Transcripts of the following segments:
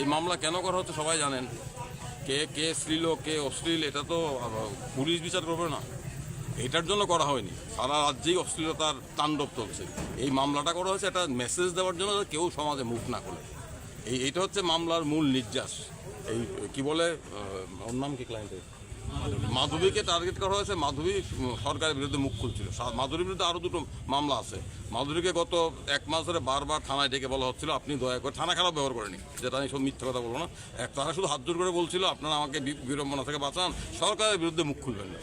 এই মামলা কেন করা হচ্ছে সবাই জানেন। কে কে শ্লীল কে অশ্লীল এটা তো পুলিশ বিচার করবে না, এটার জন্য করা হয়নি। সারা রাজ্যেই অশ্লীলতার তাণ্ডব চলছে। এই মামলাটা করা হয়েছে একটা মেসেজ দেওয়ার জন্য কেউ সমাজে মুখ না করে। এইটা হচ্ছে মামলার মূল নির্যাস। এই কি বলে ওর নাম কি ক্লায়েন্টের, মাধবীকে টার্গেট করা হয়েছে। মাধবী সরকারের বিরুদ্ধে মুখ খুলছিল। মাধুরীর বিরুদ্ধে আরও দুটো মামলা আছে। মাধুরীকে গত 1 মাস ধরে বারবার থানায় ডেকে বলা হচ্ছিল আপনি দয়া করে, থানা খারাপ ব্যবহার করেনি, যেটা আমি সব মিথ্যা কথা বলবো না, তারা শুধু হাত জোর করে বলছিল আপনারা আমাকে বিড়ম্বনা থেকে বাঁচান, সরকারের বিরুদ্ধে মুখ খুলবেন না।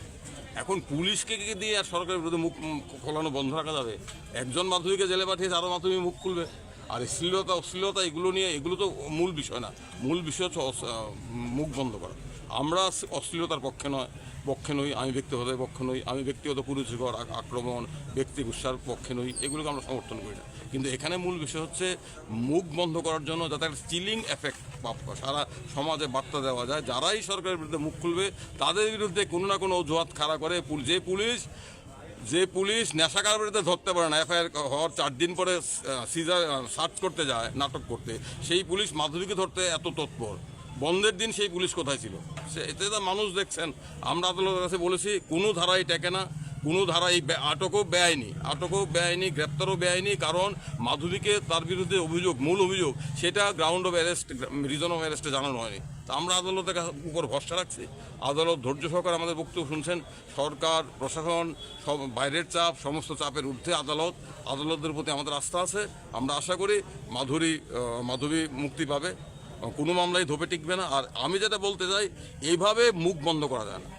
এখন পুলিশকে দিয়ে আর সরকারের বিরুদ্ধে মুখ খোলানো বন্ধ রাখা যাবে? একজন মাধবীকে জেলে পাঠিয়েছে, আরও মাধবী মুখ খুলবে। আর অশ্লীলতা এগুলো নিয়ে, এগুলো তো মূল বিষয় না। মূল বিষয় হচ্ছে মুখ বন্ধ করা। আমরা অশ্লীলতার পক্ষে নই, আমি ব্যক্তিগত পক্ষে নই, আমি ব্যক্তিগত কুরুচিকর আক্রমণ, ব্যক্তি গুচ্ছার পক্ষে নই, এগুলোকে আমরা সমর্থন করি না। কিন্তু এখানে মূল বিষয় হচ্ছে মুখ বন্ধ করার জন্য যাতে একটা চিলিং এফেক্ট সারা সমাজে বার্তা দেওয়া যায়। যারাই সরকারের বিরুদ্ধে মুখ খুলবে তাদের বিরুদ্ধে কোনো না কোনো অজুহাত খাড়া করে যে পুলিশ নেশাকার বিরুদ্ধে ধরতে পারে না, এফআইআর হওয়ার 4 দিন পরে সার্চ করতে যায় নাটক করতে, সেই পুলিশ মাধবীকে ধরতে এত তৎপর। বন্ধের দিন সেই পুলিশ কোথায় ছিল? এতে তো মানুষ দেখছেন। আমরা আদালতের কাছে বলেছি কোনো ধারাই টেকে না, কোনো ধারাই আটকও বেআইনি, গ্রেপ্তারও বেআইনি। কারণ মাধবীকে তার বিরুদ্ধে মূল অভিযোগ সেটা ground of arrest, reason of অ্যারেস্টে জানানো হয়নি। তা আমরা আদালতের উপর ভরসা রাখছি। আদালত ধৈর্য সহকারে আমাদের বক্তব্য শুনছেন। সরকার, প্রশাসন, সব বাইরের চাপ, সমস্ত চাপের ঊর্ধ্বে আদালতের প্রতি আমাদের আস্থা আছে। আমরা আশা করি মাধবী মুক্তি পাবে, কোনো মামলাই ধোপে টিকবে না। আর আমি যেটা বলতে চাই, এইভাবে মুখ বন্ধ করা যায় না।